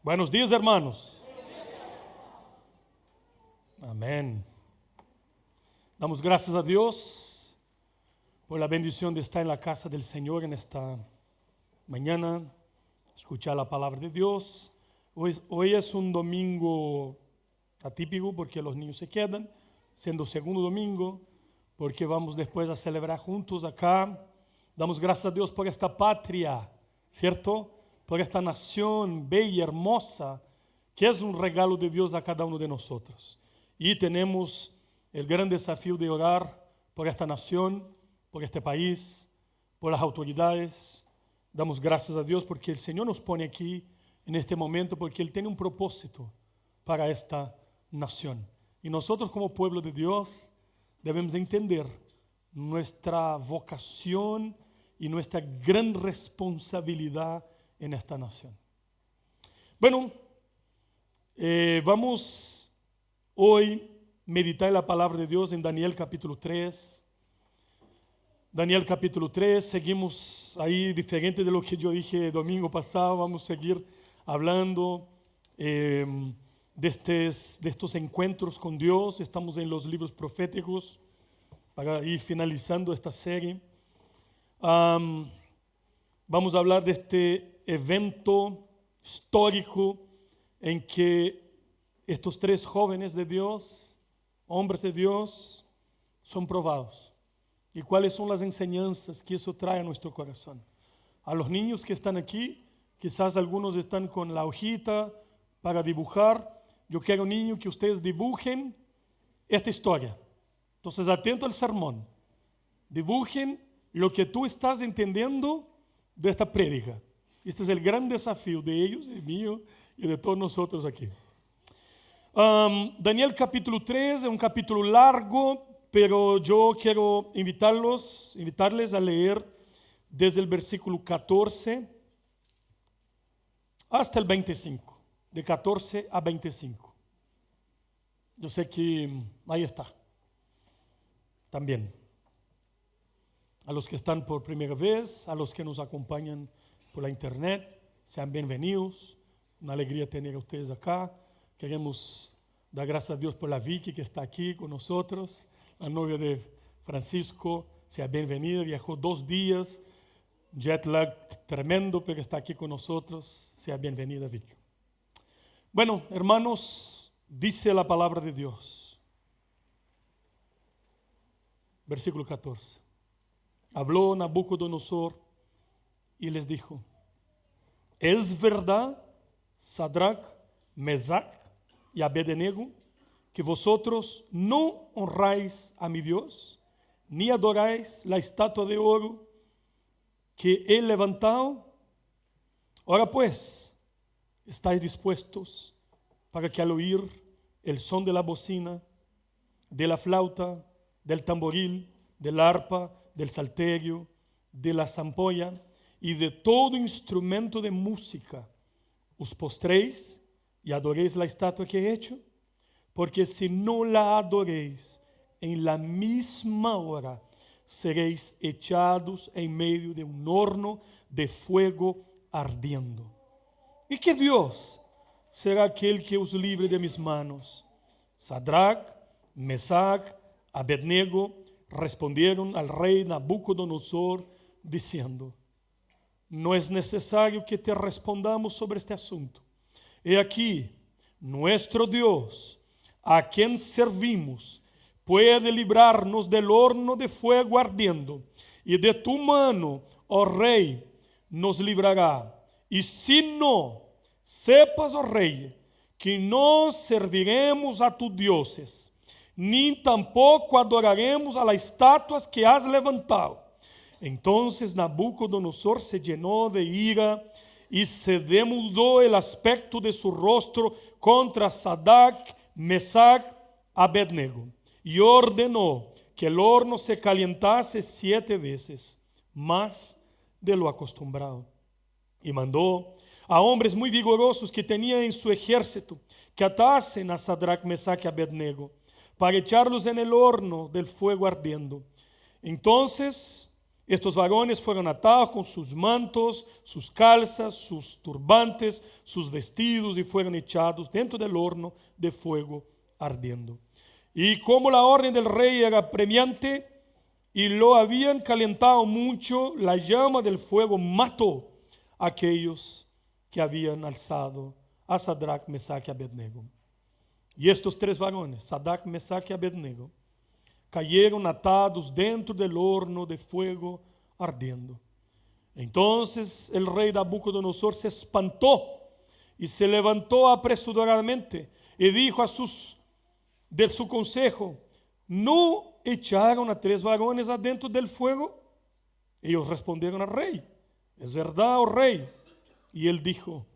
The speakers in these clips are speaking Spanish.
Buenos días, hermanos. Amén. Damos gracias a Dios por la bendición de estar en la casa del Señor en esta mañana, escuchar la palabra de Dios. Hoy es un domingo atípico porque los niños se quedan, siendo segundo domingo, porque vamos después a celebrar juntos acá. Damos gracias a Dios por esta patria, ¿cierto? Por esta nación bella, hermosa, que es un regalo de Dios a cada uno de nosotros. Y tenemos el gran desafío de orar por esta nación, por este país, por las autoridades. Damos gracias a Dios porque el Señor nos pone aquí en este momento, porque Él tiene un propósito para esta nación. Y nosotros como pueblo de Dios debemos entender nuestra vocación y nuestra gran responsabilidad en esta nación. Bueno, vamos hoy a meditar la palabra de Dios en Daniel capítulo 3. Daniel capítulo 3, seguimos ahí diferente de lo que yo dije domingo pasado. Vamos a seguir hablando de estos encuentros con Dios. Estamos en los libros proféticos para ir finalizando esta serie. Vamos a hablar de este evento histórico en que estos tres jóvenes de Dios, hombres de Dios, son probados. ¿Y cuáles son las enseñanzas que eso trae a nuestro corazón? A los niños que están aquí, quizás algunos están con la hojita para dibujar. Yo quiero, niños, que ustedes dibujen esta historia. Entonces, atento al sermón. Dibujen lo que tú estás entendiendo de esta prédica. Este es el gran desafío de ellos, el mío y de todos nosotros aquí. Daniel capítulo 3 es un capítulo largo, pero yo quiero invitarles a leer desde el versículo 14 hasta el 25, de 14 a 25. Yo sé que ahí está, también. A los que están por primera vez, a los que nos acompañan por la internet, sean bienvenidos. Una alegría tener a ustedes acá. Queremos dar gracias a Dios por la Vicky que está aquí con nosotros, la novia de Francisco. Sea bienvenida, viajó 2 días, jet lag tremendo, pero está aquí con nosotros. Sea bienvenida, Vicky. Bueno, hermanos, dice la palabra de Dios. Versículo 14. Habló Nabucodonosor y les dijo: ¿es verdad, Sadrach, Mesach y Abednego, que vosotros no honráis a mi Dios, ni adoráis la estatua de oro que he levantado? Ahora pues, ¿estáis dispuestos para que al oír el son de la bocina, de la flauta, del tamboril, del arpa, del salterio, de la zampolla y de todo instrumento de música, os postréis y adoréis la estatua que he hecho? Porque si no la adoréis, en la misma hora seréis echados en medio de un horno de fuego ardiendo. ¿Y qué Dios será aquel que os libre de mis manos? Sadrach, Mesach, Abednego respondieron al rey Nabucodonosor diciendo: no es necesario que te respondamos sobre este asunto. He aquí, nuestro Dios, a quien servimos, puede librarnos del horno de fuego ardiendo, y de tu mano, oh rey, nos librará. Y si no, sepas, oh rey, que no serviremos a tus dioses, ni tampoco adoraremos a las estatuas que has levantado. Entonces Nabucodonosor se llenó de ira y se demudó el aspecto de su rostro contra Sadrach, Mesach, Abednego, y ordenó que el horno se calentase 7 veces más de lo acostumbrado. Y mandó a hombres muy vigorosos que tenía en su ejército que atasen a Sadrach, Mesach y Abednego para echarlos en el horno del fuego ardiendo. Entonces Estos varones fueron atados con sus mantos, sus calzas, sus turbantes, sus vestidos y fueron echados dentro del horno de fuego ardiendo. Y como la orden del rey era premiante y lo habían calentado mucho, la llama del fuego mató a aquellos que habían alzado a Sadrach, Mesach y Abednego. Y estos tres varones, Sadrach, Mesach y Abednego, cayeron atados dentro del horno de fuego ardiendo. Entonces el rey Nabucodonosor se espantó y se levantó apresuradamente y dijo de su consejo: ¿no echaron a tres varones adentro del fuego? Ellos respondieron al rey: es verdad, oh rey. Y él dijo: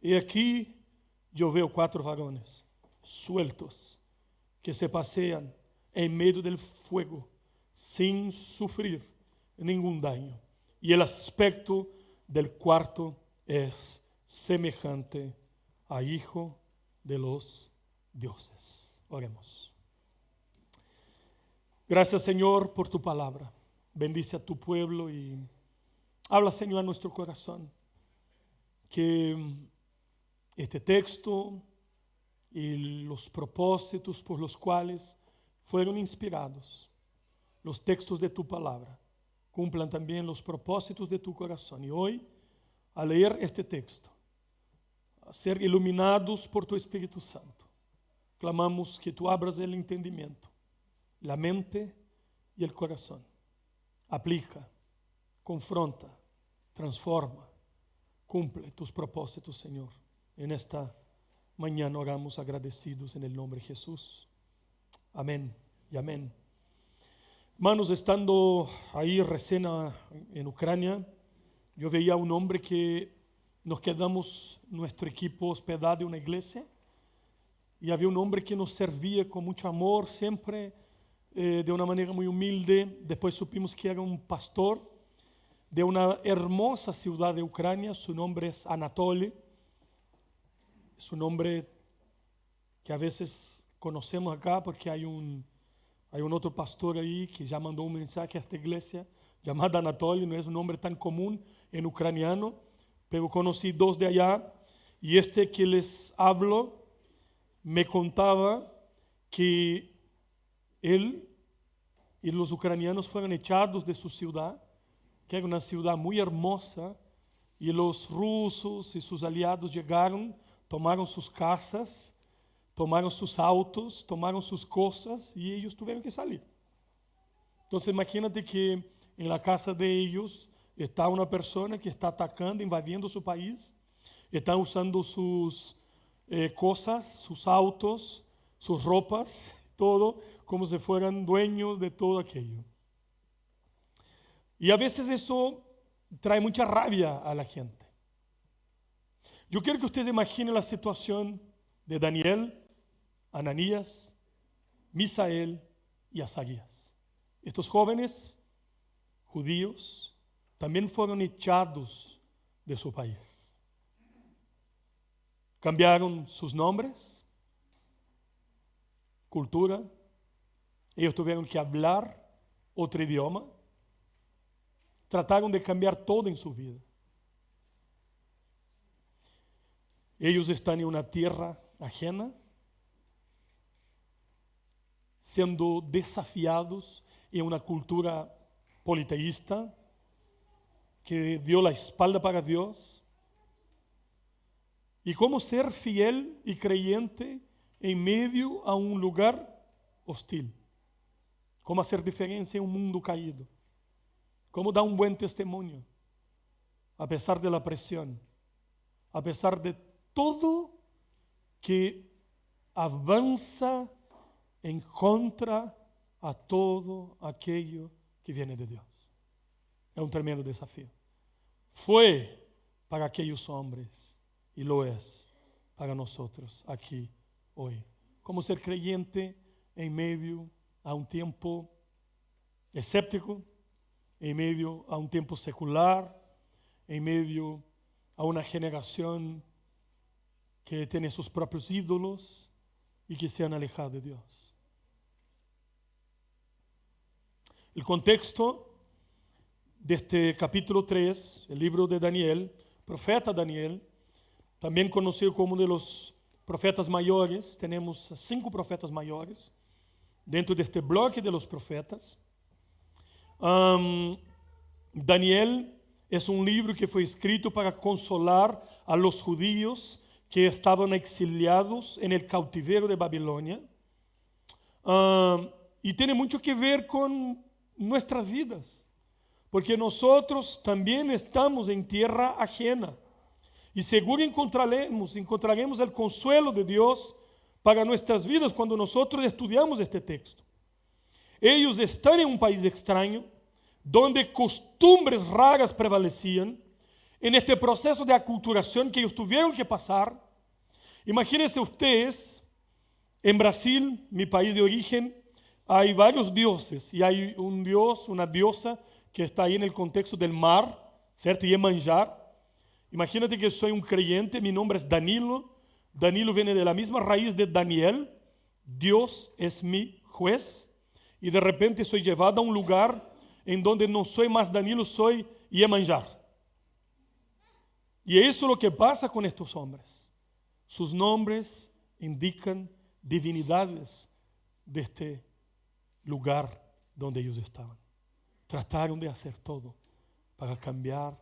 he aquí yo veo 4 varones sueltos que se pasean en medio del fuego sin sufrir ningún daño. Y el aspecto del cuarto es semejante a hijo de los dioses. Oremos. Gracias, Señor, por tu palabra. Bendice a tu pueblo y habla, Señor, a nuestro corazón. Que este texto y los propósitos por los cuales fueron inspirados, los textos de tu palabra, cumplan también los propósitos de tu corazón. Y hoy, al leer este texto, a ser iluminados por tu Espíritu Santo, clamamos que tú abras el entendimiento, la mente y el corazón. Aplica, confronta, transforma, cumple tus propósitos, Señor. En esta mañana oramos agradecidos en el nombre de Jesús. Amén y amén. Hermanos, estando ahí recién en Ucrania, yo veía a un hombre que nos quedamos, nuestro equipo hospedado en una iglesia, y había un hombre que nos servía con mucho amor, siempre de una manera muy humilde. Después supimos que era un pastor de una hermosa ciudad de Ucrania. Su nombre es Anatoly. Es un nombre que a veces conocemos acá porque hay un otro pastor ahí que ya mandó un mensaje a esta iglesia llamado Anatoly. No es un nombre tan común en ucraniano, pero conocí 2 de allá, y este que les hablo me contaba que él y los ucranianos fueron echados de su ciudad, que era una ciudad muy hermosa, y los rusos y sus aliados llegaron, tomaron sus casas, tomaron sus autos, tomaron sus cosas, y ellos tuvieron que salir. Entonces imagínate que en la casa de ellos está una persona que está atacando, invadiendo su país, está usando sus cosas, sus autos, sus ropas, todo como si fueran dueños de todo aquello. Y a veces eso trae mucha rabia a la gente. Yo quiero que ustedes imaginen la situación de Daniel, Ananías, Misael y Azarías. Estos jóvenes judíos también fueron echados de su país. Cambiaron sus nombres, cultura. Ellos tuvieron que hablar otro idioma. Trataron de cambiar todo en su vida. Ellos están en una tierra ajena, siendo desafiados en una cultura politeísta que dio la espalda para Dios. Y cómo ser fiel y creyente en medio a un lugar hostil. Cómo hacer diferencia en un mundo caído. Cómo dar un buen testimonio a pesar de la presión, a pesar de todo que avanza en contra a todo aquello que viene de Dios. Es un tremendo desafío. Fue para aquellos hombres y lo es para nosotros aquí hoy. Cómo ser creyente en medio a un tiempo escéptico, en medio a un tiempo secular, en medio a una generación que tiene sus propios ídolos y que se han alejado de Dios. El contexto de este capítulo 3, el libro de Daniel, profeta Daniel, también conocido como uno de los profetas mayores. Tenemos 5 profetas mayores dentro de este bloque de los profetas. Daniel es un libro que fue escrito para consolar a los judíos que estaban exiliados en el cautiverio de Babilonia. Y tiene mucho que ver con nuestras vidas, porque nosotros también estamos en tierra ajena. Y seguro encontraremos el consuelo de Dios para nuestras vidas cuando nosotros estudiamos este texto. Ellos están en un país extraño, donde costumbres raras prevalecían, en este proceso de aculturación que ellos tuvieron que pasar. Imagínense ustedes, en Brasil, mi país de origen, hay varios dioses, y hay un dios, una diosa, que está ahí en el contexto del mar, ¿cierto? Iemanjá. Imagínate que soy un creyente, mi nombre es Danilo. Danilo viene de la misma raíz de Daniel. Dios es mi juez. Y de repente soy llevado a un lugar en donde no soy más Danilo, soy Iemanjá. Y eso es lo que pasa con estos hombres. Sus nombres indican divinidades de este lugar donde ellos estaban. Trataron de hacer todo para cambiar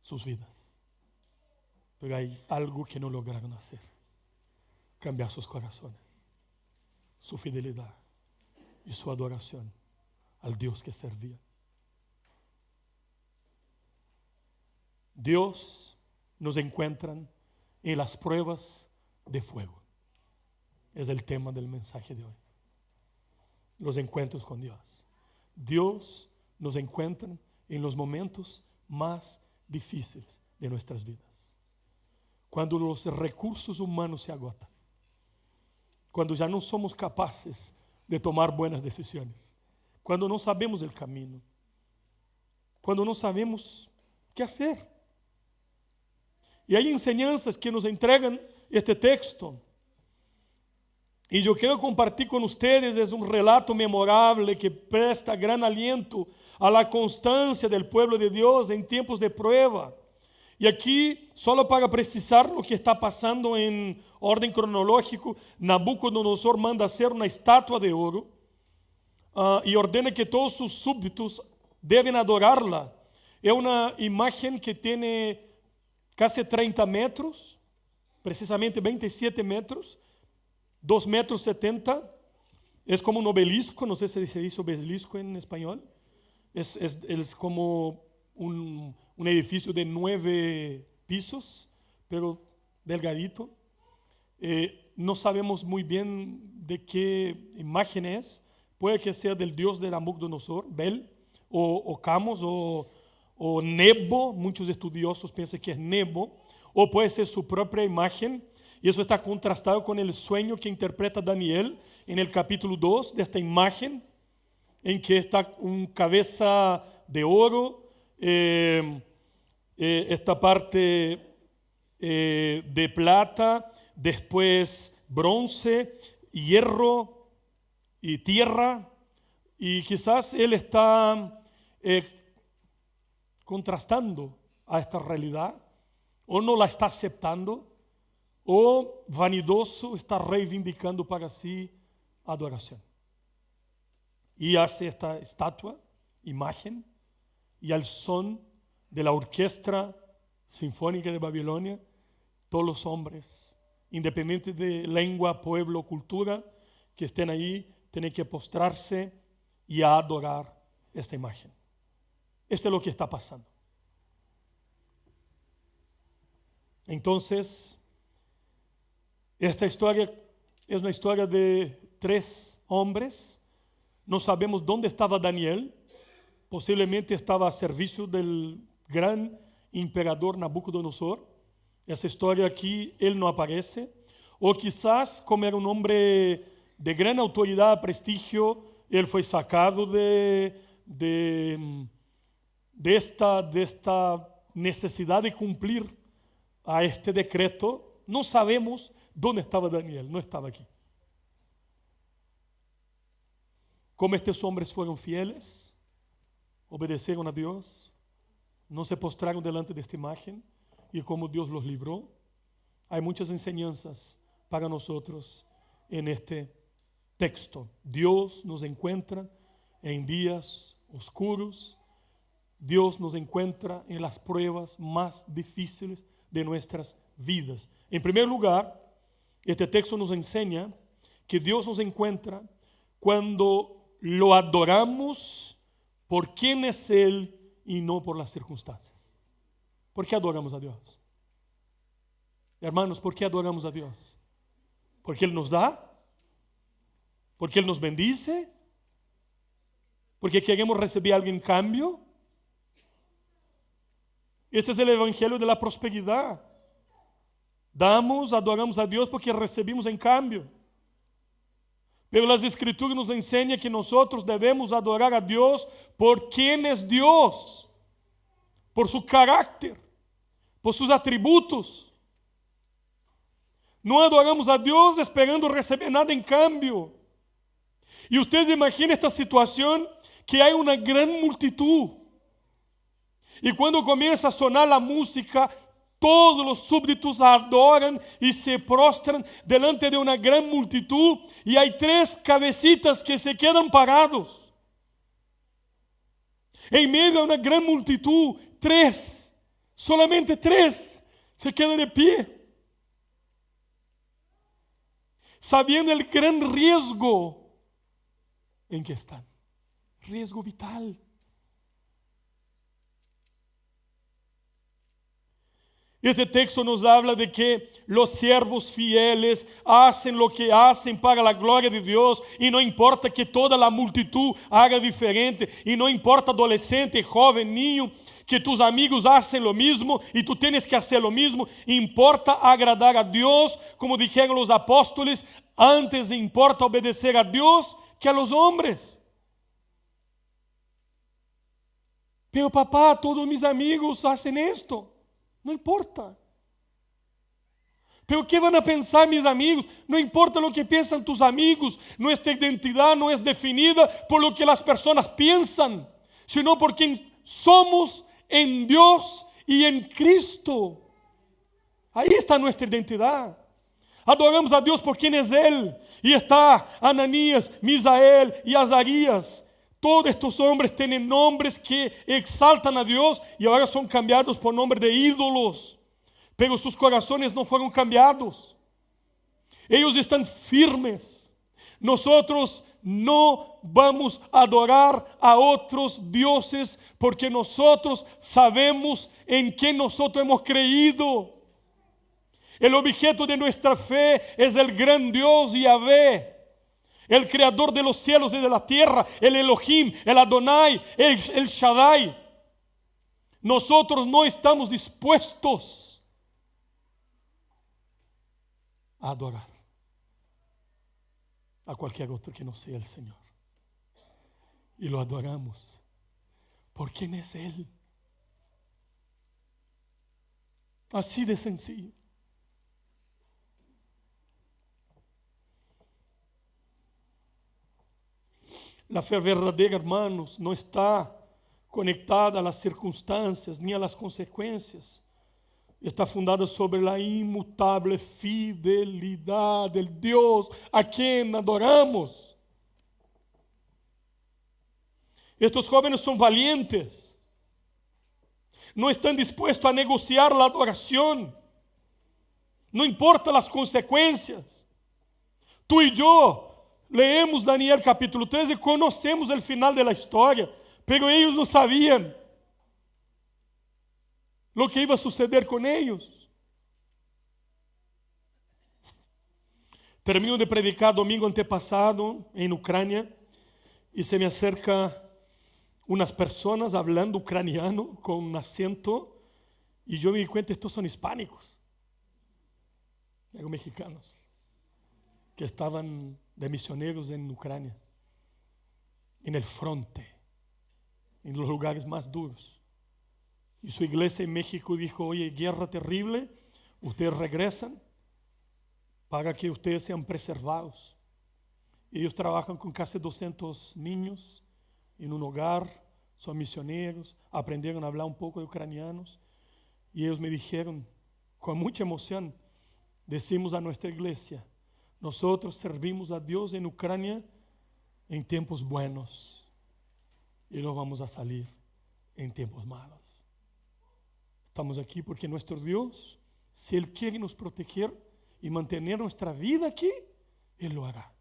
sus vidas, pero hay algo que no lograron hacer: cambiar sus corazones, su fidelidad y su adoración al Dios que servían. Dios nos encuentra en las pruebas de fuego. Es el tema del mensaje de hoy. Los encuentros con Dios. Dios nos encuentra en los momentos más difíciles de nuestras vidas. Cuando los recursos humanos se agotan. Cuando ya no somos capaces de tomar buenas decisiones. Cuando no sabemos el camino. Cuando no sabemos qué hacer. Y hay enseñanzas que nos entregan este texto. Y yo quiero compartir con ustedes, es un relato memorable que presta gran aliento a la constancia del pueblo de Dios en tiempos de prueba. Y aquí, solo para precisar lo que está pasando en orden cronológico, Nabucodonosor manda hacer una estatua de oro y ordena que todos sus súbditos deben adorarla. Es una imagen que tiene casi 30 metros, precisamente 27 metros, 2 metros 70, es como un obelisco, no sé si se dice obelisco en español, es como un edificio de 9 pisos, pero delgadito. No sabemos muy bien de qué imagen es, puede que sea del dios de Nabucodonosor, Bel, o Camos, o Nebo, muchos estudiosos piensan que es Nebo, o puede ser su propia imagen. Y eso está contrastado con el sueño que interpreta Daniel en el capítulo 2 de esta imagen, en que está un cabeza de oro, esta parte de plata, después bronce, hierro y tierra. Y quizás él está contrastando a esta realidad, o no la está aceptando, o vanidoso está reivindicando para sí adoración. Y hace esta estatua, imagen, y al son de la orquesta sinfónica de Babilonia, todos los hombres, independientes de lengua, pueblo, cultura, que estén ahí, tienen que postrarse y adorar esta imagen. Esto es lo que está pasando. Entonces, esta historia es una historia de 3 hombres. No sabemos dónde estaba Daniel. Posiblemente estaba a servicio del gran emperador Nabucodonosor. Esa historia aquí, él no aparece. O quizás, como era un hombre de gran autoridad, prestigio, él fue sacado de esta necesidad de cumplir a este decreto. No sabemos dónde estaba Daniel, no estaba aquí. Como estos hombres fueron fieles, obedecieron a Dios, no se postraron delante de esta imagen y cómo Dios los libró. Hay muchas enseñanzas para nosotros en este texto. Dios nos encuentra en días oscuros. Dios nos encuentra en las pruebas más difíciles de nuestras vidas. En primer lugar, este texto nos enseña que Dios nos encuentra cuando lo adoramos por quién es Él y no por las circunstancias. ¿Por qué adoramos a Dios? Hermanos, ¿por qué adoramos a Dios? ¿Porque Él nos da? ¿Porque Él nos bendice? ¿Porque queremos recibir algo en cambio? Este es el evangelio de la prosperidad. Damos, adoramos a Dios porque recibimos en cambio. Pero las Escrituras nos enseñan que nosotros debemos adorar a Dios por quién es Dios, por su carácter, por sus atributos. No adoramos a Dios esperando recibir nada en cambio. Y ustedes imaginen esta situación que hay una gran multitud. Y cuando comienza a sonar la música, todos los súbditos adoran y se prostran delante de una gran multitud. Y hay tres cabecitas que se quedan parados. En medio de una gran multitud, tres, solamente tres, se quedan de pie. Sabiendo el gran riesgo en que están. Riesgo vital. Este texto nos habla de que los siervos fieles hacen lo que hacen para la gloria de Dios y no importa que toda la multitud haga diferente y no importa adolescente, joven, niño, que tus amigos hacen lo mismo y tú tienes que hacer lo mismo. Importa agradar a Dios, como dijeron los apóstoles, antes importa obedecer a Dios que a los hombres. Pero papá, todos mis amigos hacen esto. No importa. Pero ¿qué van a pensar mis amigos? No importa lo que piensan tus amigos. Nuestra identidad no es definida por lo que las personas piensan, sino por quien somos en Dios y en Cristo. Ahí está nuestra identidad. Adoramos a Dios por quien es Él. Y está Ananías, Misael y Azarías. Todos estos hombres tienen nombres que exaltan a Dios y ahora son cambiados por nombres de ídolos. Pero sus corazones no fueron cambiados. Ellos están firmes. Nosotros no vamos a adorar a otros dioses porque nosotros sabemos en quién nosotros hemos creído. El objeto de nuestra fe es el gran Dios Yahvé. El creador de los cielos y de la tierra, el Elohim, el Adonai, el Shaddai. Nosotros no estamos dispuestos a adorar a cualquier otro que no sea el Señor. Y lo adoramos por quién es Él. Así de sencillo. La fe verdadera, hermanos, no está conectada a las circunstancias ni a las consecuencias. Está fundada sobre la inmutable fidelidad del Dios a quien adoramos. Estos jóvenes son valientes. No están dispuestos a negociar la adoración. No importa las consecuencias. Tú y yo leemos Daniel capítulo 13 y conocemos el final de la historia, pero ellos no sabían lo que iba a suceder con ellos. Termino de predicar domingo antepasado en Ucrania y se me acerca unas personas hablando ucraniano con un acento y yo me di cuenta, estos son hispánicos, eran mexicanos que estaban de misioneros en Ucrania, en el fronte, en los lugares más duros. Y su iglesia en México dijo, oye, guerra terrible, ustedes regresan para que ustedes sean preservados. Ellos trabajan con casi 200 niños en un hogar, son misioneros, aprendieron a hablar un poco de ucranianos. Y ellos me dijeron, con mucha emoción, decimos a nuestra iglesia, nosotros servimos a Dios en Ucrania en tiempos buenos y no vamos a salir en tiempos malos. Estamos aquí porque nuestro Dios, si Él quiere nos proteger y mantener nuestra vida aquí, Él lo hará.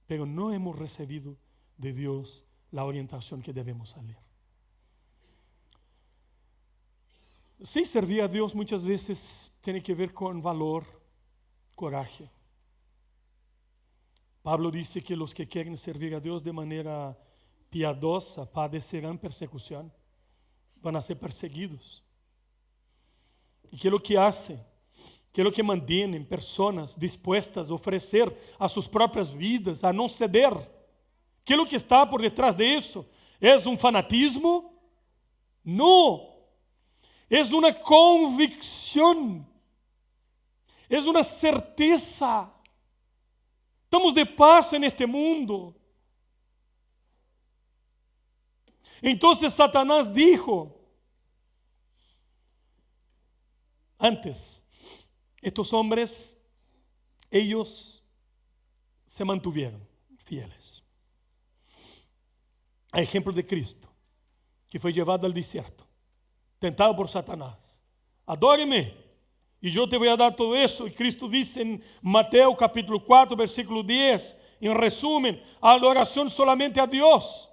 Pero no hemos recibido de Dios la orientación que debemos salir. Sí, servir a Dios muchas veces tiene que ver con valor, coraje. Pablo dice que los que quieren servir a Dios de manera piadosa padecerán persecución, van a ser perseguidos. ¿Y qué es lo que hace? ¿Qué es lo que mantienen personas dispuestas a ofrecer a sus propias vidas, a no ceder? ¿Qué es lo que está por detrás de eso? ¿Es un fanatismo? No. Es una convicción. Es una certeza. Estamos de paso en este mundo. Entonces Satanás dijo, antes, estos hombres, ellos se mantuvieron fieles. A ejemplo de Cristo, que fue llevado al desierto, tentado por Satanás. Adóreme y yo te voy a dar todo eso. Y Cristo dice en Mateo capítulo 4, versículo 10, en resumen, adoración solamente a Dios.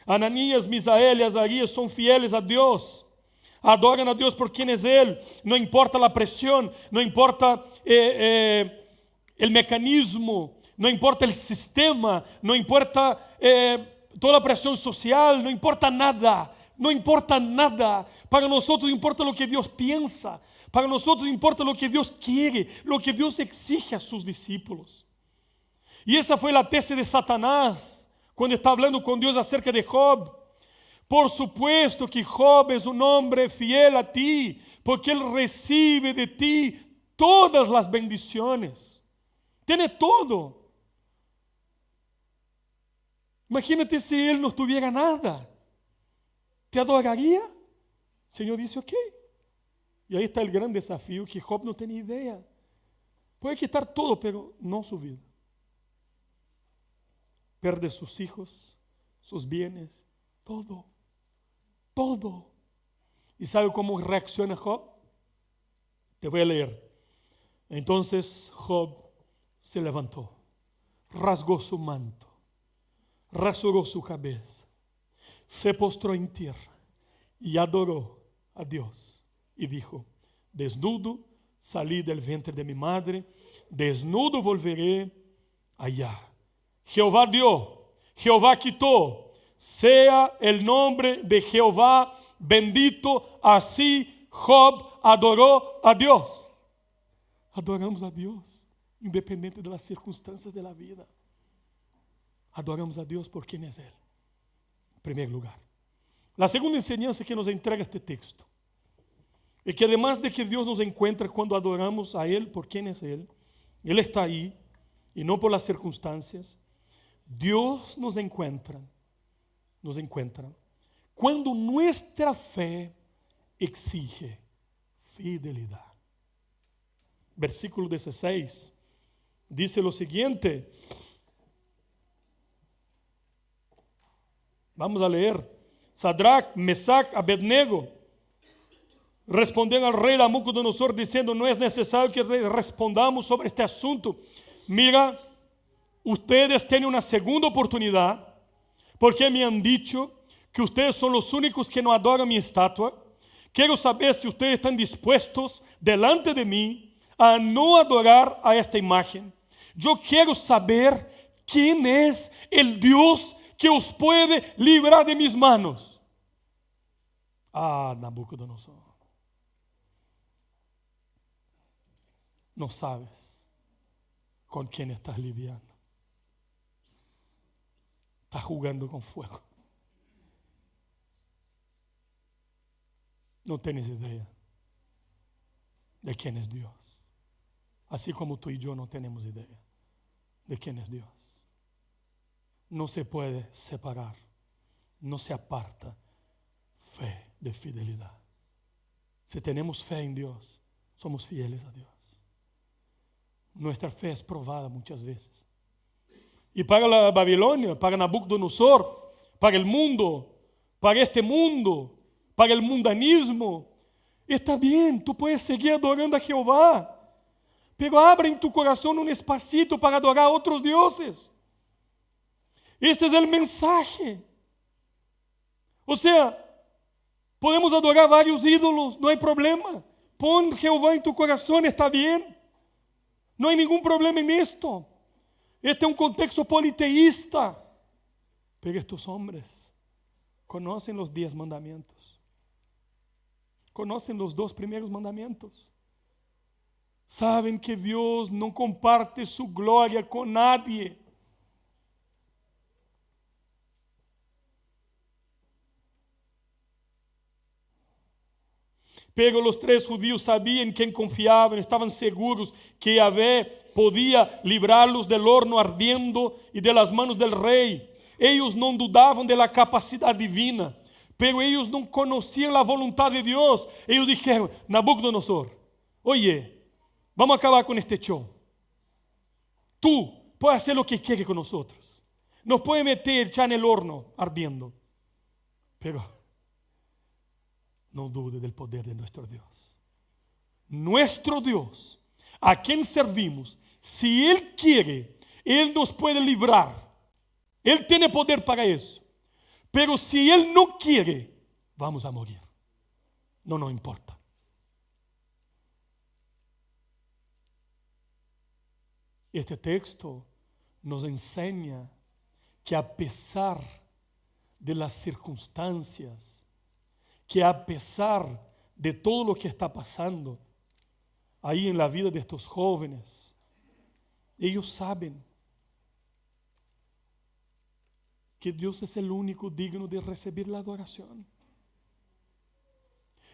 Ananías, Misael y Azarías son fieles a Dios. Adoran a Dios por quien es Él. No importa la presión, no importa el mecanismo, no importa el sistema, no importa toda la presión social, no importa nada. No importa nada. Para nosotros importa lo que Dios piensa. Para nosotros importa lo que Dios quiere, lo que Dios exige a sus discípulos. Y esa fue la tesis de Satanás cuando está hablando con Dios acerca de Job. Por supuesto que Job es un hombre fiel a ti, porque él recibe de ti todas las bendiciones. Tiene todo. Imagínate si él no tuviera nada. ¿Te adoraría? El Señor dice, ok. Y ahí está el gran desafío que Job no tenía idea. Puede quitar todo, pero no su vida. Pierde sus hijos, sus bienes, todo. Todo. ¿Y sabe cómo reacciona Job? Te voy a leer. Entonces Job se levantó, rasgó su manto, rasuró su cabeza, se postró en tierra y adoró a Dios. Y dijo, desnudo salí del vientre de mi madre, desnudo volveré allá. Jehová dio, Jehová quitó. Sea el nombre de Jehová bendito. Así Job adoró a Dios. Adoramos a Dios, independiente de las circunstancias de la vida. Adoramos a Dios por quien es Él, en primer lugar. La segunda enseñanza que nos entrega este texto es que además de que Dios nos encuentra cuando adoramos a Él por quien es Él, Él está ahí y no por las circunstancias. Dios nos encuentra cuando nuestra fe exige fidelidad. Versículo 16 dice lo siguiente. Vamos a leer. Sadrach, Mesach, Abednego respondieron al rey Nabucodonosor diciendo, no es necesario que respondamos sobre este asunto. Mira, ustedes tienen una segunda oportunidad, porque me han dicho que ustedes son los únicos que no adoran mi estatua. Quiero saber si ustedes están dispuestos delante de mí a no adorar a esta imagen. Yo quiero saber quién es el Dios que os puede librar de mis manos. Ah, Nabucodonosor, no sabes con quién estás lidiando. Estás jugando con fuego. No tienes idea de quién es Dios. Así como tú y yo no tenemos idea de quién es Dios. no se puede separar, no se aparta fe de fidelidad. Si tenemos fe en Dios, somos fieles a Dios. Nuestra fe es probada muchas veces. Y para la Babilonia, para Nabucodonosor, para el mundo, para este mundo, para el mundanismo, está bien, tú puedes seguir adorando a Jehová, pero abre en tu corazón un espacito para adorar a otros dioses. Este es el mensaje. O sea, podemos adorar varios ídolos, no hay problema. Pon Jehová en tu corazón, está bien. No hay ningún problema en esto. Este es un contexto politeísta. Pero estos hombres conocen los 10 mandamientos. Conocen los 2 primeros mandamientos. Saben que Dios no comparte su gloria con nadie. Pero los 3 judíos sabían en quién confiaban, estaban seguros que Yahvé podía librarlos del horno ardiendo y de las manos del rey. Ellos no dudaban de la capacidad divina, pero ellos no conocían la voluntad de Dios. Ellos dijeron: Nabucodonosor, oye, vamos a acabar con este show. Tú puedes hacer lo que quieres con nosotros. Nos puedes meter ya en el horno ardiendo, pero no dude del poder de nuestro Dios. Nuestro Dios, a quien servimos, si Él quiere, Él nos puede librar. Él tiene poder para eso. Pero si Él no quiere, vamos a morir. No nos importa. Este texto nos enseña que a pesar de las circunstancias, que a pesar de todo lo que está pasando ahí en la vida de estos jóvenes, ellos saben que Dios es el único digno de recibir la adoración.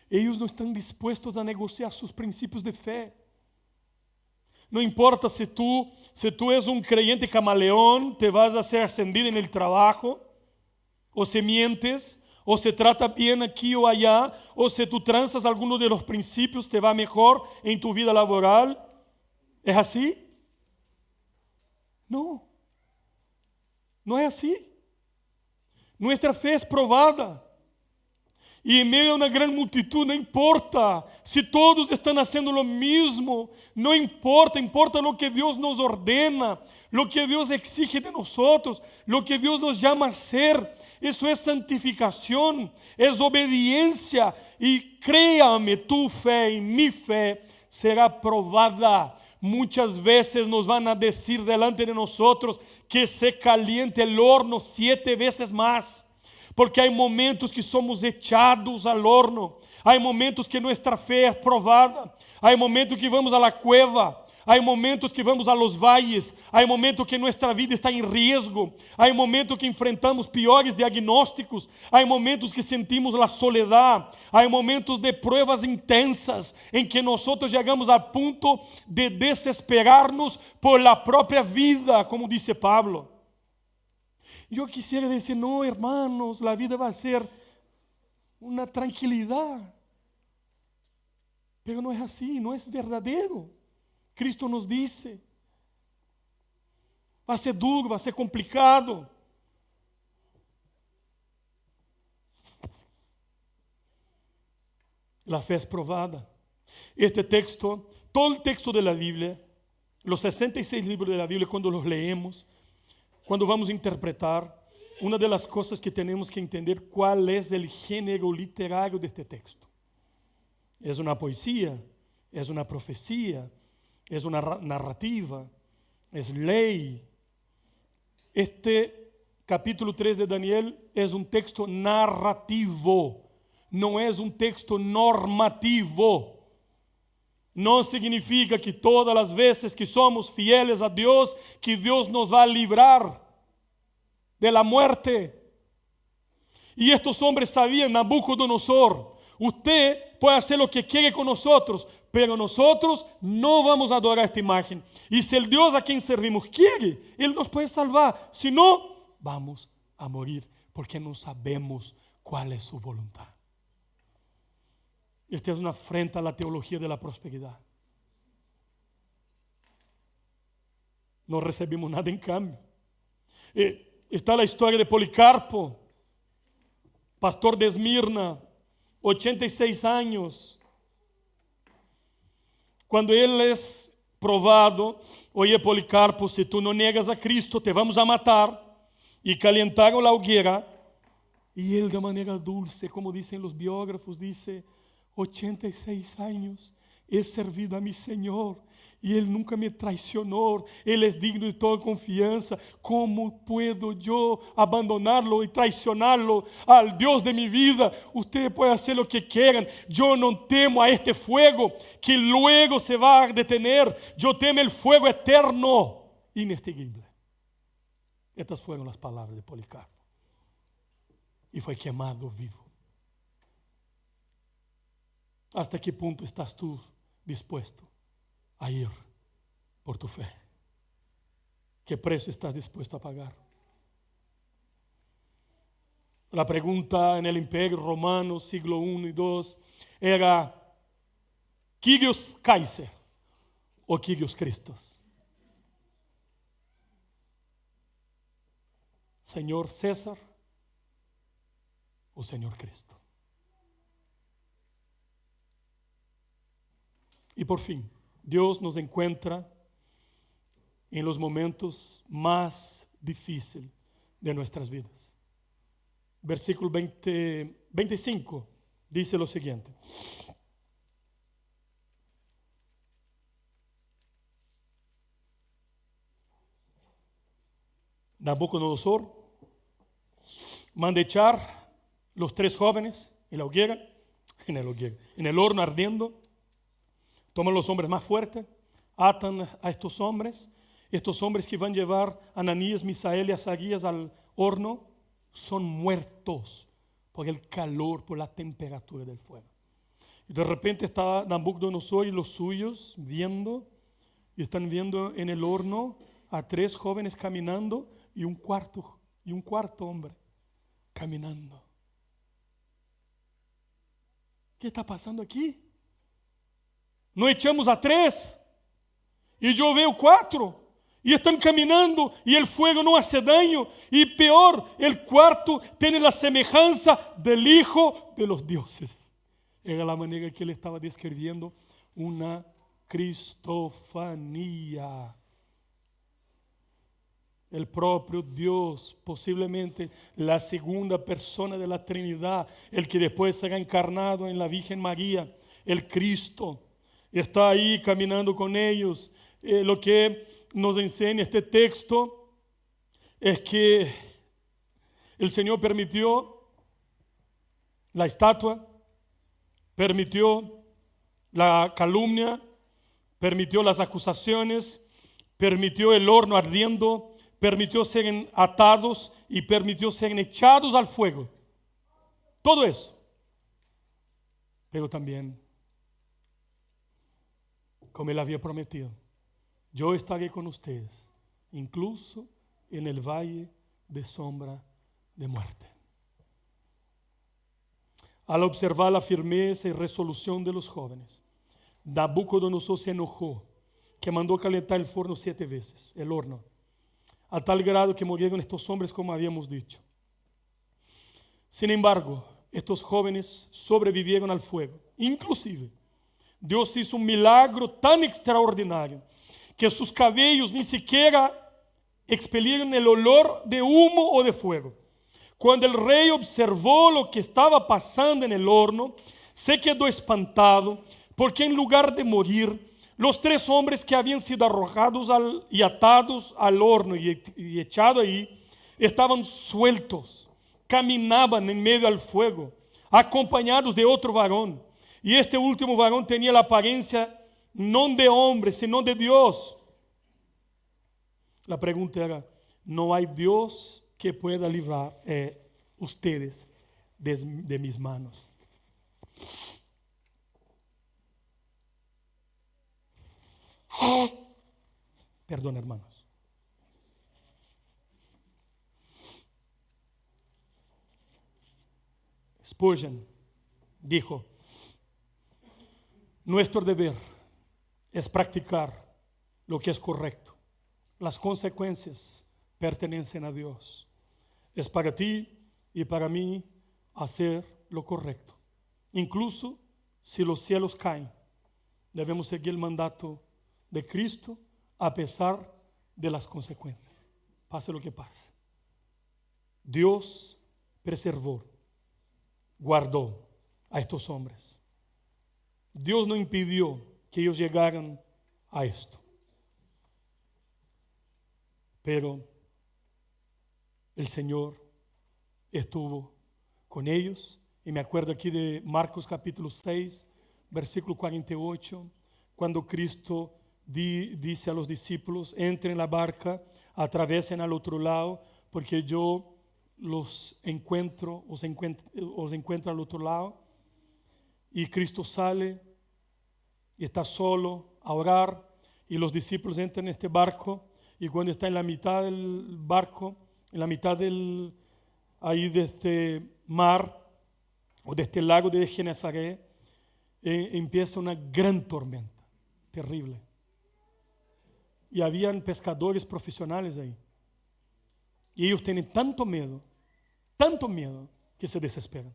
Ellos no están dispuestos a negociar sus principios de fe. No importa si tú eres un creyente camaleón, te vas a ser ascendido en el trabajo, o si mientes, o se trata bien aquí o allá, o si tú transas alguno de los principios, te va mejor en tu vida laboral. ¿Es así? No, no es así. Nuestra fe es probada. Y en medio de una gran multitud, no importa si todos están haciendo lo mismo, no importa, importa lo que Dios nos ordena, lo que Dios exige de nosotros, lo que Dios nos llama a hacer. Eso es santificación, es obediencia. Y créame, tu fe y mi fe será probada. Muchas veces nos van a decir delante de nosotros que se caliente el horno 7 veces más. Porque hay momentos que somos echados al horno. Hay momentos que nuestra fe es probada. Hay momentos que vamos a la cueva. Hay momentos que vamos a los valles. Hay momentos que nuestra vida está en riesgo. Hay momentos que enfrentamos piores diagnósticos. Hay momentos que sentimos la soledad. Hay momentos de pruebas intensas en que nosotros llegamos al punto de desesperarnos por la propia vida, como dice Pablo. Yo quisiera decir: no, hermanos, la vida va a ser una tranquilidad. Pero no es así, no es verdadero. Cristo nos dice: va a ser duro, va a ser complicado. La fe es probada. Este texto, todo el texto de la Biblia, los 66 libros de la Biblia, cuando los leemos, cuando vamos a interpretar, una de las cosas que tenemos que entender cuál es el género literario de este texto. ¿Es una poesía? ¿Es una profecía? ¿Es una narrativa? ¿Es ley? Este capítulo 3 de Daniel es un texto narrativo, no es un texto normativo. No significa que todas las veces que somos fieles a Dios, que Dios nos va a librar de la muerte. Y estos hombres sabían: Nabucodonosor, usted puede hacer lo que quiere con nosotros, pero nosotros no vamos a adorar esta imagen. Y si el Dios a quien servimos quiere, Él nos puede salvar. Si no, vamos a morir porque no sabemos cuál es su voluntad. Esta es una afrenta a la teología de la prosperidad. No recibimos nada en cambio. Está la historia de Policarpo, pastor de Esmirna, 86 años. Cuando él es probado, oye Policarpo, si tú no niegas a Cristo, te vamos a matar. Y calentaron la hoguera. Y él de manera dulce, como dicen los biógrafos, dice, 86 años he servido a mi Señor y Él nunca me traicionó. Él es digno de toda confianza. ¿Cómo puedo yo abandonarlo y traicionarlo al Dios de mi vida? Ustedes pueden hacer lo que quieran. Yo no temo a este fuego que luego se va a detener. Yo temo el fuego eterno, inextinguible. Estas fueron las palabras de Policarpo. Y fue quemado vivo. ¿Hasta qué punto estás tú dispuesto a ir por tu fe? ¿Qué precio estás dispuesto a pagar? La pregunta en el Imperio Romano, siglo I y II, era ¿Kyrios Kaiser o Kyrios Christos? ¿Señor César o Señor Cristo? Y por fin, Dios nos encuentra en los momentos más difíciles de nuestras vidas. Versículo 25 dice lo siguiente. Nabucodonosor manda echar los 3 jóvenes en la hoguera, en el horno ardiendo. Toman los hombres más fuertes, atan a estos hombres que van a llevar a Ananías, Misael y Azarías al horno, son muertos por el calor, por la temperatura del fuego. Y de repente está Nabucodonosor y los suyos viendo, y están viendo en el horno a 3 jóvenes caminando y un cuarto hombre caminando. ¿Qué está pasando aquí? No echamos a 3 y yo veo 4 y están caminando y el fuego no hace daño, y peor, el cuarto tiene la semejanza del Hijo de los dioses. Era la manera que él estaba describiendo una cristofanía. El propio Dios, posiblemente la segunda persona de la Trinidad, el que después será encarnado en la Virgen María, el Cristo, está ahí caminando con ellos. Lo que nos enseña este texto es que el Señor permitió la estatua, permitió la calumnia, permitió las acusaciones, permitió el horno ardiendo, permitió ser atados y permitió ser echados al fuego. Todo eso. Pero también, como Él había prometido, yo estaré con ustedes, incluso en el valle de sombra de muerte. Al observar la firmeza y resolución de los jóvenes, Nabucodonosor se enojó, que mandó calentar el horno 7 veces, el horno, a tal grado que murieron estos hombres, como habíamos dicho. Sin embargo, estos jóvenes sobrevivieron al fuego. Inclusive, Dios hizo un milagro tan extraordinario que sus cabellos ni siquiera expelieron el olor de humo o de fuego. Cuando el rey observó lo que estaba pasando en el horno, se quedó espantado, porque en lugar de morir, los 3 hombres que habían sido arrojados y atados al horno y echados ahí, estaban sueltos, caminaban en medio al fuego, acompañados de otro varón. Y este último varón tenía la apariencia no de hombre, sino de Dios. La pregunta era, ¿no hay Dios que pueda librar ustedes de mis manos? Perdón, hermanos. Spurgeon dijo: nuestro deber es practicar lo que es correcto. Las consecuencias pertenecen a Dios. Es para ti y para mí hacer lo correcto. Incluso si los cielos caen, debemos seguir el mandato de Cristo a pesar de las consecuencias. Pase lo que pase. Dios preservó, guardó a estos hombres. Dios no impidió que ellos llegaran a esto. Pero el Señor estuvo con ellos. Y me acuerdo aquí de Marcos capítulo 6, versículo 48, cuando Cristo dice a los discípulos: entren en la barca, atravesen al otro lado, porque yo os encuentro al otro lado. Y Cristo sale y está solo a orar, y los discípulos entran en este barco, y cuando está en la mitad del barco, en la mitad ahí de este mar, o de este lago de Genesaret, empieza una gran tormenta, terrible. Y habían pescadores profesionales ahí. Y ellos tienen tanto miedo, que se desesperan.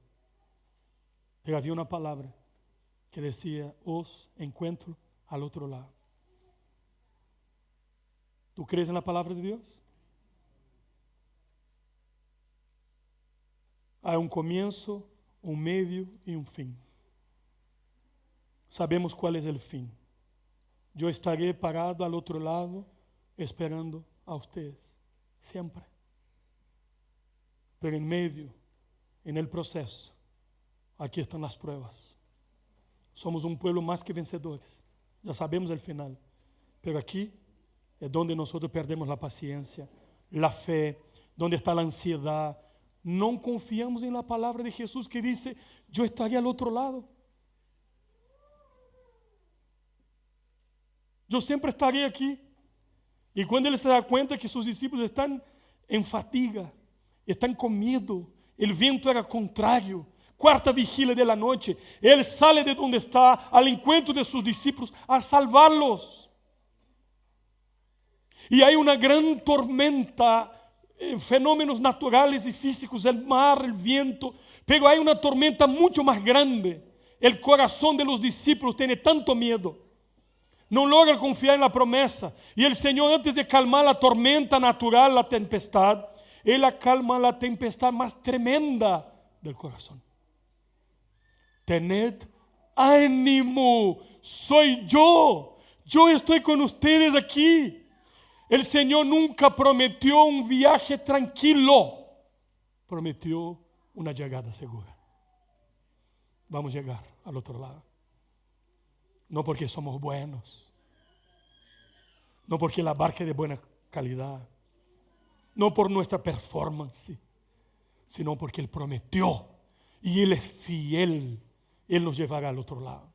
Pero había una palabra que decía: os encuentro al otro lado. ¿Tú crees en la palabra de Dios? Hay un comienzo, un medio y un fin. Sabemos cuál es el fin. Yo estaré parado al otro lado esperando a ustedes, siempre. Pero en medio, en el proceso, aquí están las pruebas. Somos un pueblo más que vencedores. Ya sabemos el final. Pero aquí es donde nosotros perdemos la paciencia, la fe, donde está la ansiedad. No confiamos en la palabra de Jesús que dice: yo estaré al otro lado. Yo siempre estaré aquí. Y cuando Él se da cuenta que sus discípulos están en fatiga, están con miedo, el viento era contrario, cuarta vigilia de la noche, Él sale de donde está al encuentro de sus discípulos a salvarlos. Y hay una gran tormenta, fenómenos naturales y físicos, el mar, el viento, pero hay una tormenta mucho más grande. El corazón de los discípulos tiene tanto miedo, no logra confiar en la promesa. Y el Señor, antes de calmar la tormenta natural, la tempestad, Él calma la tempestad más tremenda del corazón. Tened ánimo, soy yo estoy con ustedes aquí. El Señor nunca prometió un viaje tranquilo, prometió una llegada segura. Vamos a llegar al otro lado. No porque somos buenos, no porque la barca es de buena calidad, no por nuestra performance, sino porque Él prometió y Él es fiel. Él nos llevará al otro lado.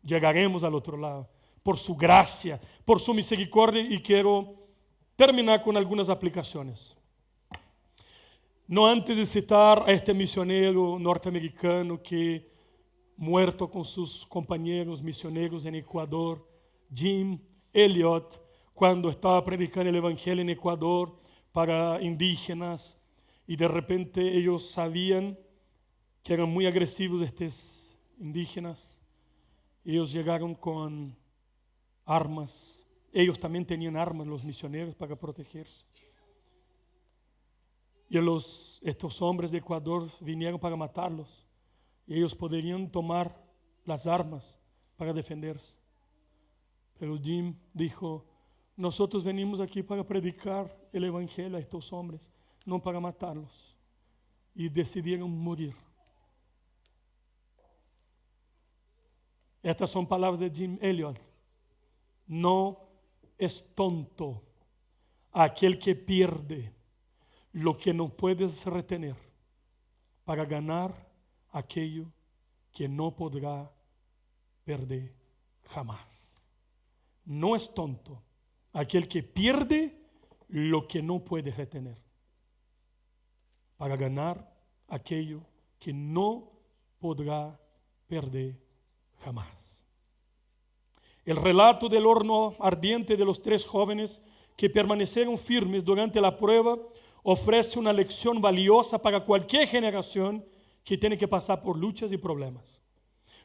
Llegaremos al otro lado por su gracia, por su misericordia. Y quiero terminar con algunas aplicaciones. No antes de citar a este misionero norteamericano que, muerto con sus compañeros misioneros en Ecuador, Jim Elliot, cuando estaba predicando el evangelio en Ecuador para indígenas, y de repente ellos sabían que eran muy agresivos estos indígenas. Ellos llegaron con armas. Ellos también tenían armas, los misioneros, para protegerse. Y estos hombres de Ecuador vinieron para matarlos. Y ellos podrían tomar las armas para defenderse. Pero Jim dijo: nosotros venimos aquí para predicar el evangelio a estos hombres, no para matarlos. Y decidieron morir. Estas son palabras de Jim Elliot. No es tonto aquel que pierde lo que no puedes retener para ganar aquello que no podrá perder jamás. No es tonto aquel que pierde lo que no puede retener para ganar aquello que no podrá perder jamás. El relato del horno ardiente de los 3 jóvenes que permanecieron firmes durante la prueba ofrece una lección valiosa para cualquier generación que tiene que pasar por luchas y problemas.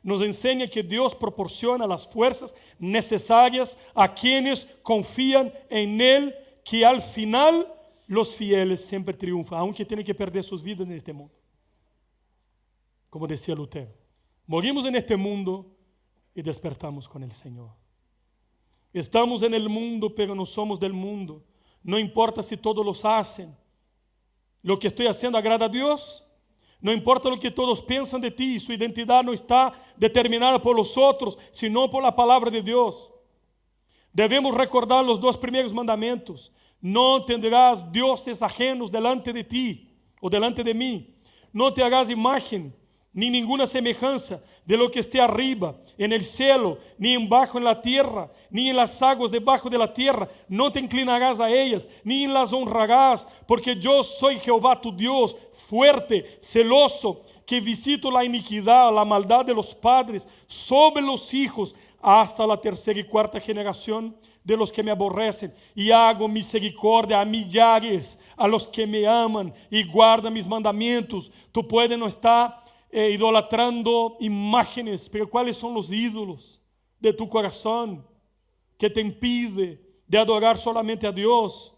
Nos enseña que Dios proporciona las fuerzas necesarias a quienes confían en Él, que al final los fieles siempre triunfan, aunque tienen que perder sus vidas en este mundo. Como decía Lutero, morimos en este mundo y despertamos con el Señor. Estamos en el mundo, pero no somos del mundo. No importa si todos los hacen. Lo que estoy haciendo agrada a Dios. No importa lo que todos piensan de ti. Su identidad no está determinada por los otros, sino por la palabra de Dios. Debemos recordar los 2 primeros mandamientos. No tendrás dioses ajenos delante de ti o delante de mí. No te hagas imagen ni ninguna semejanza de lo que esté arriba en el cielo, ni embajo en la tierra, ni en las aguas debajo de la tierra. No te inclinarás a ellas, ni las honrarás, porque yo soy Jehová tu Dios, fuerte, celoso, que visito la iniquidad, la maldad de los padres sobre los hijos, hasta la 3ª y 4ª generación de los que me aborrecen, y hago misericordia a millares, a los que me aman y guardan mis mandamientos. Tú puedes no estar idolatrando imágenes, pero ¿cuáles son los ídolos de tu corazón que te impide de adorar solamente a Dios?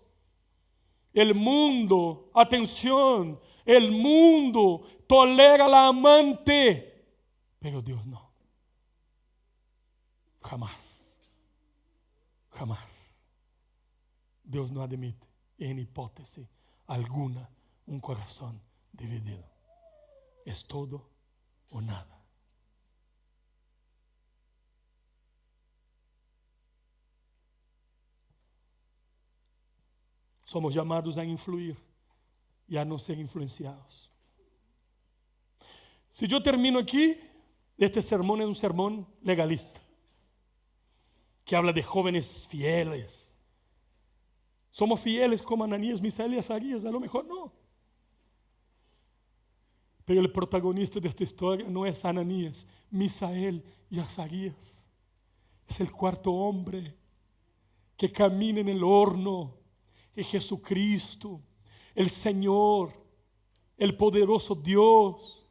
El mundo, atención, el mundo tolera la amante, pero Dios no. Jamás, jamás. Dios no admite en hipótesis alguna un corazón dividido. Es todo o nada. Somos llamados a influir y a no ser influenciados. Si yo termino aquí, este sermón es un sermón legalista, que habla de jóvenes fieles. Somos fieles como Ananías, Misael y Azarías, a lo mejor no. Pero el protagonista de esta historia no es Ananías, Misael y Azarías. Es el 4º hombre que camina en el horno. Es Jesucristo, el Señor, el poderoso Dios,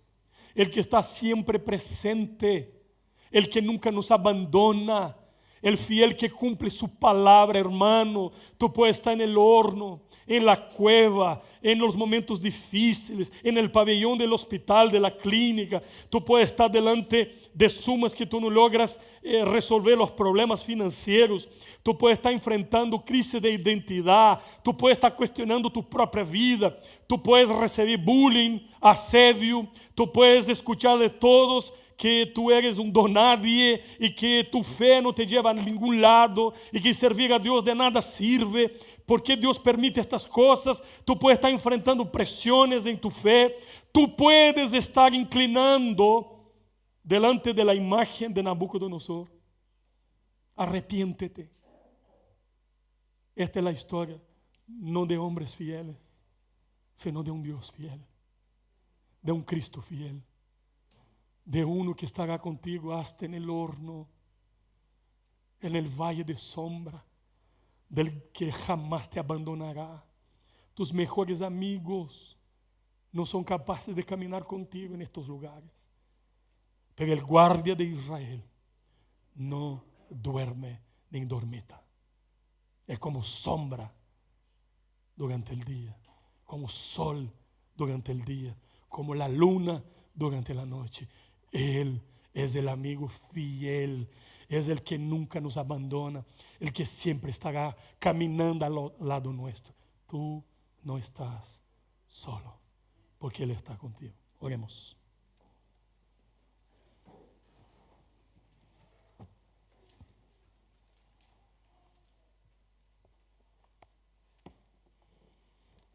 el que está siempre presente, el que nunca nos abandona, el fiel que cumple su palabra, hermano. Tú puedes estar en el horno, en la cueva, en los momentos difíciles, en el pabellón del hospital, de la clínica. Tú puedes estar delante de sumas que tú no logras resolver los problemas financieros. Tú puedes estar enfrentando crisis de identidad. Tú puedes estar cuestionando tu propia vida. Tú puedes recibir bullying, asedio. Tú puedes escuchar de todos que tú eres un donadie y que tu fe no te lleva a ningún lado y que servir a Dios de nada sirve. ¿Por qué Dios permite estas cosas? Tú puedes estar enfrentando presiones en tu fe. Tú puedes estar inclinando delante de la imagen de Nabucodonosor. Arrepiéntete. Esta es la historia, no de hombres fieles, sino de un Dios fiel, de un Cristo fiel, de uno que estará contigo hasta en el horno, en el valle de sombra, del que jamás te abandonará. Tus mejores amigos no son capaces de caminar contigo en estos lugares, pero el guardia de Israel no duerme ni dormita. Es como sombra durante el día, como sol durante el día, como la luna durante la noche. Él es el amigo fiel, es el que nunca nos abandona, el que siempre estará caminando al lado nuestro. Tú no estás solo, porque Él está contigo. Oremos.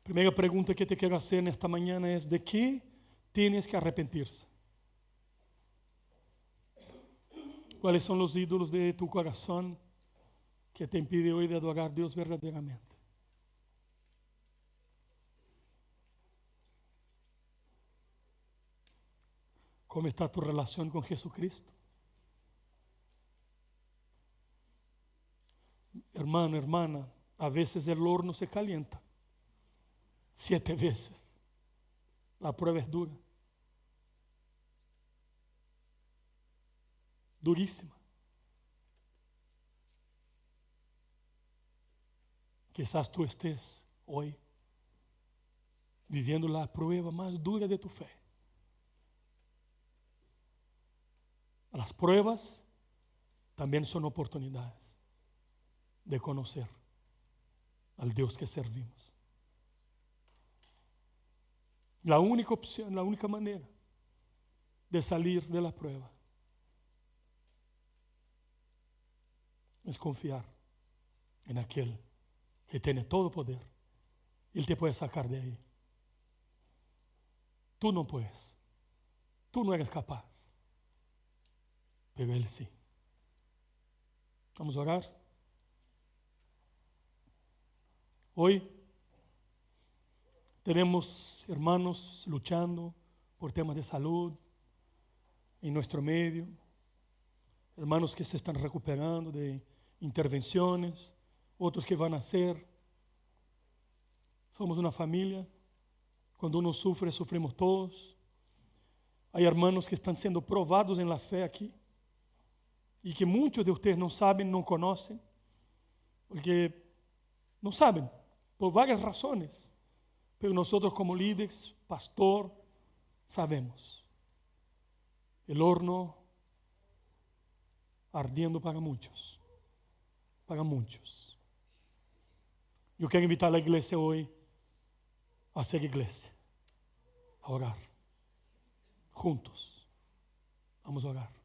Primera pregunta que te quiero hacer en esta mañana es: ¿de qué tienes que arrepentirse? ¿Cuáles son los ídolos de tu corazón que te impiden hoy de adorar a Dios verdaderamente? ¿Cómo está tu relación con Jesucristo? Hermano, hermana, a veces el horno se calienta 7 veces. La prueba es dura. Durísima. Quizás tú estés hoy viviendo la prueba más dura de tu fe. Las pruebas también son oportunidades de conocer al Dios que servimos. La única opción, la única manera de salir de la prueba es confiar en aquel que tiene todo poder. Él te puede sacar de ahí. Tú no puedes. Tú no eres capaz. Pero Él sí. Vamos a orar. Hoy tenemos hermanos luchando por temas de salud en nuestro medio. Hermanos que se están recuperando de intervenciones, otros que van a hacer. Somos una familia. Cuando uno sufre, sufrimos todos. Hay hermanos que están siendo probados en la fe aquí y que muchos de ustedes no saben, no conocen, porque no saben por varias razones. Pero nosotros como líderes, pastor, sabemos. El horno ardiendo para muchos. Para muchos. Yo quiero invitar a la iglesia hoy a ser iglesia, a orar. Juntos. Vamos a orar.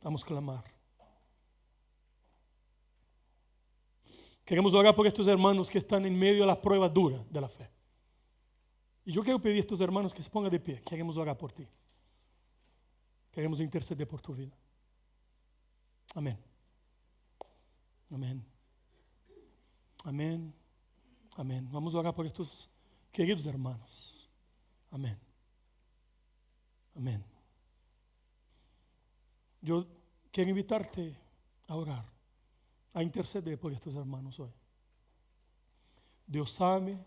Vamos a clamar. Queremos orar por estos hermanos que están en medio de las pruebas duras de la fe. Y yo quiero pedir a estos hermanos que se pongan de pie. Queremos orar por ti. Queremos interceder por tu vida. Amén. Amén. Amén. Amén. Vamos a orar por estos queridos hermanos. Amén. Amén. Yo quiero invitarte a orar, a interceder por estos hermanos hoy. Dios sabe,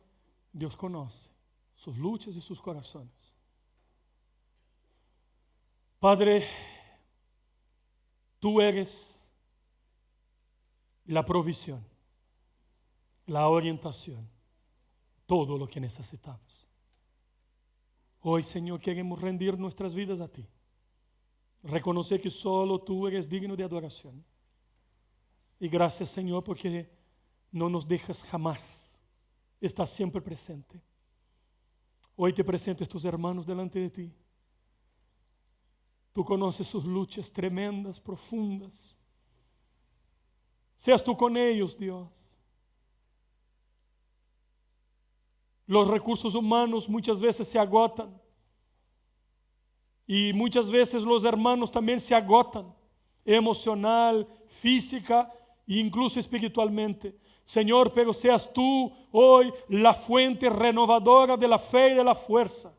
Dios conoce sus luchas y sus corazones. Padre, tú eres la provisión, la orientación, todo lo que necesitamos. Hoy, Señor, queremos rendir nuestras vidas a ti. Reconocer que solo tú eres digno de adoración. Y gracias, Señor, porque no nos dejas jamás. Estás siempre presente. Hoy te presento a estos hermanos delante de ti. Tú conoces sus luchas tremendas, profundas. Seas tú con ellos, Dios. Los recursos humanos muchas veces se agotan. Y muchas veces los hermanos también se agotan, emocional, física e incluso espiritualmente. Señor, pero seas tú hoy la fuente renovadora de la fe y de la fuerza.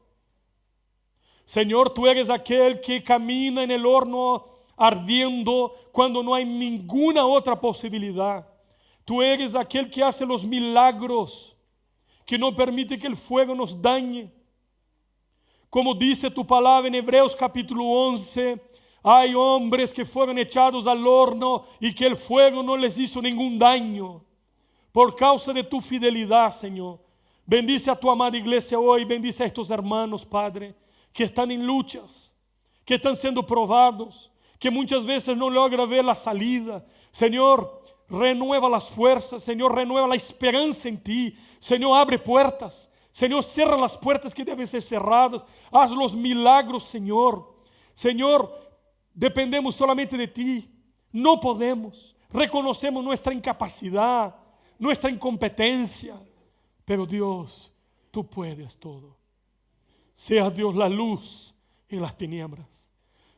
Señor, tú eres aquel que camina en el horno ardiendo cuando no hay ninguna otra posibilidad. Tú eres aquel que hace los milagros, que no permite que el fuego nos dañe. Como dice tu palabra en Hebreos capítulo 11, hay hombres que fueron echados al horno y que el fuego no les hizo ningún daño. Por causa de tu fidelidad, Señor. Bendice a tu amada iglesia hoy, bendice a estos hermanos, Padre, que están en luchas, que están siendo probados, que muchas veces no logran ver la salida. Señor, renueva las fuerzas, Señor, renueva la esperanza en ti. Señor, abre puertas. Señor, cierra las puertas que deben ser cerradas. Haz los milagros, Señor. Señor, dependemos solamente de ti. No podemos. Reconocemos nuestra incapacidad, nuestra incompetencia. Pero Dios, tú puedes todo. Sea Dios la luz en las tinieblas.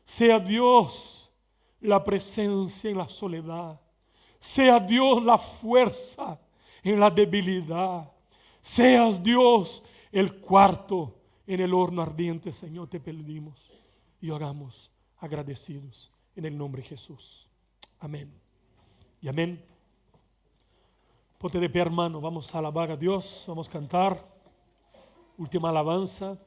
Sea Dios la presencia en la soledad. Sea Dios la fuerza en la debilidad. Seas Dios el cuarto en el horno ardiente, Señor, te pedimos. y oramos agradecidos en el nombre de Jesús. Amén. Y amén. Ponte de pie, hermano. Vamos a alabar a Dios. Vamos a cantar. Última alabanza.